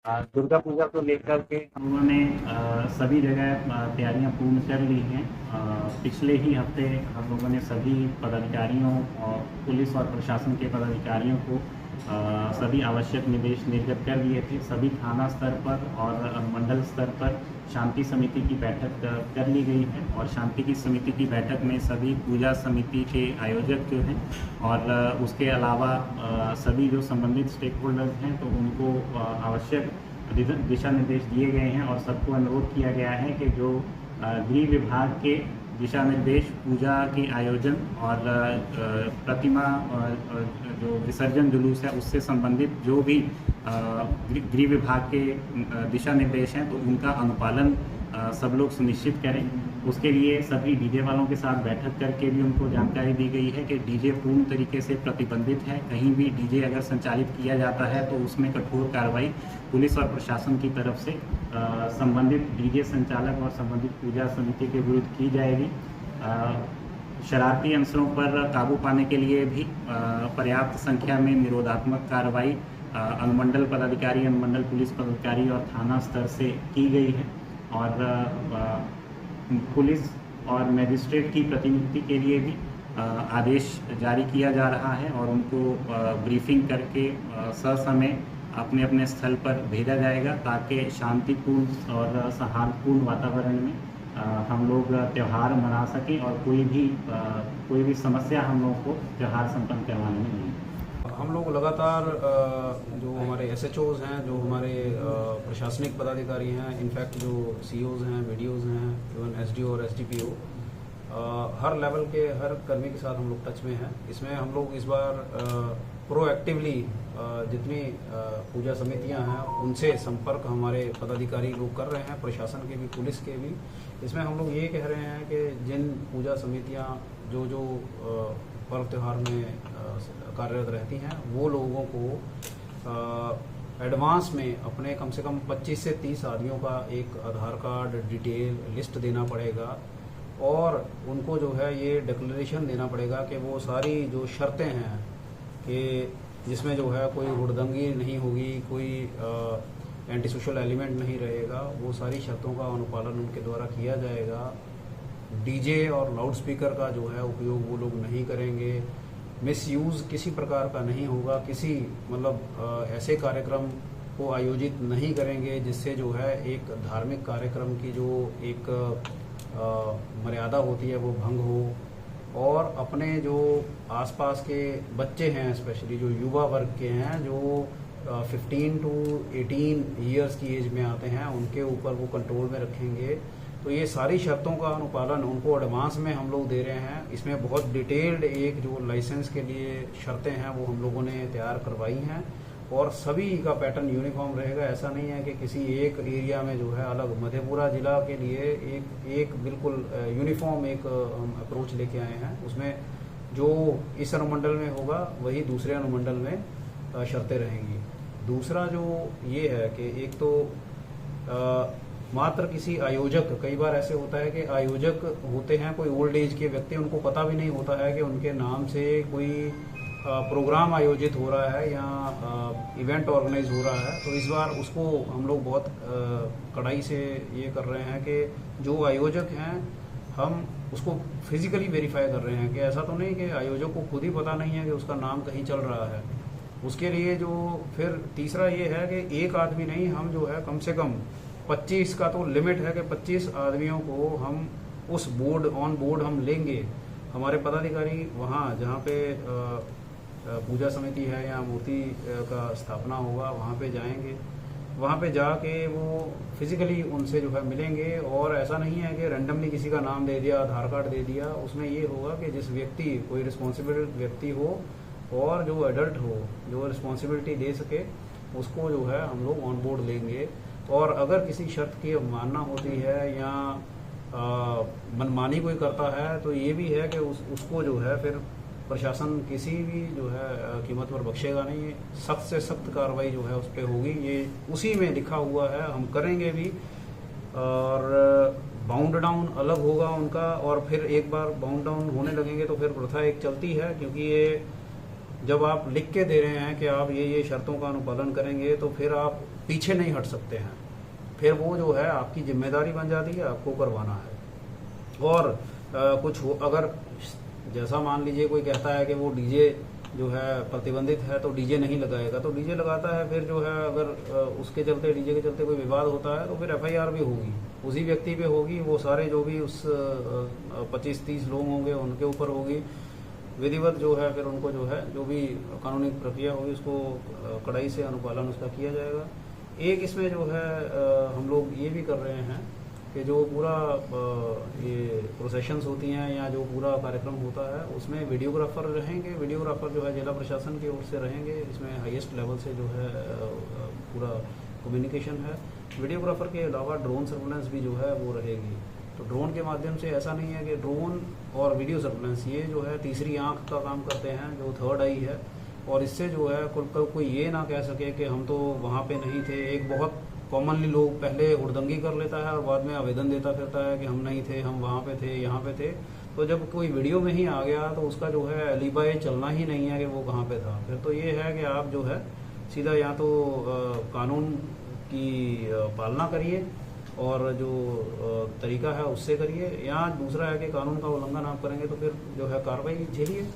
दुर्गा पूजा को लेकर के हम लोगों ने सभी जगह तैयारियां पूर्ण कर ली हैं। पिछले ही हफ्ते हम लोगों ने सभी पदाधिकारियों और पुलिस और प्रशासन के पदाधिकारियों को सभी आवश्यक निर्देश निर्गत कर दिए थे। सभी थाना स्तर पर और मंडल स्तर पर शांति समिति की बैठक कर ली गई है और शांति की समिति की बैठक में सभी पूजा समिति के आयोजक जो हैं और उसके अलावा सभी जो संबंधित स्टेक होल्डर्स हैं तो उनको आवश्यक दिशा निर्देश दिए गए हैं और सबको अनुरोध किया गया है कि जो गृह विभाग के दिशा निर्देश पूजा के आयोजन और प्रतिमा जो विसर्जन जुलूस है उससे संबंधित जो भी गृह विभाग के दिशा निर्देश हैं तो उनका अनुपालन सब लोग सुनिश्चित करें। उसके लिए सभी डीजे वालों के साथ बैठक करके भी उनको जानकारी दी गई है कि डीजे पूर्ण तरीके से प्रतिबंधित है। कहीं भी डीजे अगर संचालित किया जाता है तो उसमें कठोर कार्रवाई पुलिस और प्रशासन की तरफ से संबंधित डीजे संचालक और संबंधित पूजा समिति के विरुद्ध की जाएगी। शरारती अंसरों पर काबू पाने के लिए भी पर्याप्त संख्या में निरोधात्मक कार्रवाई अनुमंडल पदाधिकारी, अनुमंडल पुलिस पदाधिकारी और थाना स्तर से की गई है और पुलिस और मजिस्ट्रेट की प्रतिनियुक्ति के लिए भी आदेश जारी किया जा रहा है और उनको ब्रीफिंग करके ससमय अपने अपने स्थल पर भेजा जाएगा ताकि शांतिपूर्ण और सौहार्दपूर्ण वातावरण में हम लोग त्यौहार मना सकें और कोई भी समस्या हम लोगों को त्यौहार संपन्न करवाने में नहीं। हम लोग लगातार जो हमारे एसएचओज हैं, जो हमारे प्रशासनिक पदाधिकारी हैं, इनफैक्ट जो सीओज हैं, वीडियोज हैं, इवन एसडीओ और एसडीपीओ, हर लेवल के हर कर्मी के साथ हम लोग टच में हैं। इसमें हम लोग इस बार प्रोएक्टिवली जितनी पूजा समितियां हैं उनसे संपर्क हमारे पदाधिकारी लोग कर रहे हैं, प्रशासन के भी, पुलिस के भी। इसमें हम लोग ये कह रहे हैं कि जिन पूजा समितियां जो पर्व त्यौहार में कार्यरत रहती हैं वो लोगों को एडवांस में अपने कम से कम 25 से 30 आदमियों का एक आधार कार्ड डिटेल लिस्ट देना पड़ेगा और उनको जो है ये डिक्लेरेशन देना पड़ेगा कि वो सारी जो शर्तें हैं कि जिसमें जो है कोई हुड़दंगी नहीं होगी, कोई एंटी सोशल एलिमेंट नहीं रहेगा, वो सारी शर्तों का अनुपालन उनके द्वारा किया जाएगा। डीजे और लाउड स्पीकर का जो है उपयोग वो लोग नहीं करेंगे, मिसयूज़ किसी प्रकार का नहीं होगा, किसी मतलब ऐसे कार्यक्रम को आयोजित नहीं करेंगे जिससे जो है एक धार्मिक कार्यक्रम की जो एक मर्यादा होती है वो भंग हो। और अपने जो आसपास के बच्चे हैं, स्पेशली जो युवा वर्ग के हैं, जो 15 टू 18 ईयर्स की एज में आते हैं, उनके ऊपर वो कंट्रोल में रखेंगे। तो ये सारी शर्तों का अनुपालन उनको एडवांस में हम लोग दे रहे हैं। इसमें बहुत डिटेल्ड एक जो लाइसेंस के लिए शर्तें हैं वो हम लोगों ने तैयार करवाई हैं और सभी का पैटर्न यूनिफॉर्म रहेगा। ऐसा नहीं है कि किसी एक एरिया में जो है अलग। मधेपुरा जिला के लिए एक बिल्कुल यूनिफॉर्म एक अप्रोच लेके आए हैं। उसमें जो इस अनुमंडल में होगा वही दूसरे अनुमंडल में शर्तें रहेंगी। दूसरा जो ये है कि एक तो मात्र किसी आयोजक, कई बार ऐसे होता है कि आयोजक होते हैं कोई ओल्ड एज के व्यक्ति, उनको पता भी नहीं होता है कि उनके नाम से कोई प्रोग्राम आयोजित हो रहा है या इवेंट ऑर्गेनाइज हो रहा है। तो इस बार उसको हम लोग बहुत कड़ाई से ये कर रहे हैं कि जो आयोजक हैं हम उसको फिजिकली वेरीफाई कर रहे हैं कि ऐसा तो नहीं कि आयोजक को खुद ही पता नहीं है कि उसका नाम कहीं चल रहा है। उसके लिए जो फिर तीसरा ये है कि एक आदमी नहीं, हम जो है कम से कम 25 का तो लिमिट है कि 25 आदमियों को हम उस बोर्ड ऑन बोर्ड हम लेंगे। हमारे पदाधिकारी वहाँ जहाँ पे पूजा समिति है या मूर्ति का स्थापना होगा वहाँ पे जाएंगे, वहाँ पे जाके वो फिजिकली उनसे जो है मिलेंगे। और ऐसा नहीं है कि रैंडमली किसी का नाम दे दिया, आधार कार्ड दे दिया। उसमें ये होगा कि जिस व्यक्ति, कोई रिस्पॉन्सिबल व्यक्ति हो और जो एडल्ट हो, जो रिस्पॉन्सिबिलिटी दे सके, उसको जो है हम लोग ऑन बोर्ड लेंगे। और अगर किसी शर्त की अवमानना होती है या मनमानी कोई करता है तो ये भी है कि उसको जो है फिर प्रशासन किसी भी जो है कीमत पर बख्शेगा नहीं। सख्त से सख्त कार्रवाई जो है उस पर होगी, ये उसी में लिखा हुआ है, हम करेंगे भी। और बाउंड डाउन अलग होगा उनका, और फिर एक बार बाउंड डाउन होने लगेंगे तो फिर प्रथा एक चलती है, क्योंकि ये जब आप लिख के दे रहे हैं कि आप ये शर्तों का अनुपालन करेंगे तो फिर आप पीछे नहीं हट सकते हैं। फिर वो जो है आपकी जिम्मेदारी बन जाती है, आपको करवाना है। और कुछ अगर जैसा मान लीजिए कोई कहता है कि वो डीजे जो है प्रतिबंधित है तो डीजे नहीं लगाएगा, तो डीजे लगाता है, फिर जो है अगर उसके चलते डीजे के चलते कोई विवाद होता है तो फिर एफआईआर भी होगी, उसी व्यक्ति पे होगी। वो सारे जो भी उस 25-30 लोग होंगे उनके ऊपर होगी। विधिवत जो है फिर उनको जो है जो भी कानूनी प्रक्रिया होगी उसको कड़ाई से अनुपालन उसका किया जाएगा। एक इसमें जो है हम लोग ये भी कर रहे हैं कि जो पूरा ये प्रोसेशंस होती हैं या जो पूरा कार्यक्रम होता है उसमें वीडियोग्राफर रहेंगे। वीडियोग्राफर जो है जिला प्रशासन की ओर से रहेंगे। इसमें हाईएस्ट लेवल से जो है पूरा कम्युनिकेशन है। वीडियोग्राफर के अलावा ड्रोन सर्वेलेंस भी जो है वो रहेगी। तो ड्रोन के माध्यम से ऐसा नहीं है कि ड्रोन और वीडियो सर्वेलेंस ये जो है तीसरी आंख का काम करते हैं, जो थर्ड आई है। और इससे जो है कोई ये ना कह सके कि हम तो वहाँ पे नहीं थे। एक बहुत कॉमनली लोग पहले हुड़दंगी कर लेता है और बाद में आवेदन देता फिरता है कि हम नहीं थे, हम वहाँ पे थे, यहाँ पे थे। तो जब कोई वीडियो में ही आ गया तो उसका जो है अलीबाई चलना ही नहीं है कि वो कहाँ पे था। फिर तो ये है कि आप जो है सीधा या तो कानून की पालना करिए और जो तरीका है उससे करिए, या दूसरा है कि कानून का उल्लंघन आप करेंगे तो फिर जो है कार्रवाई झेलिए।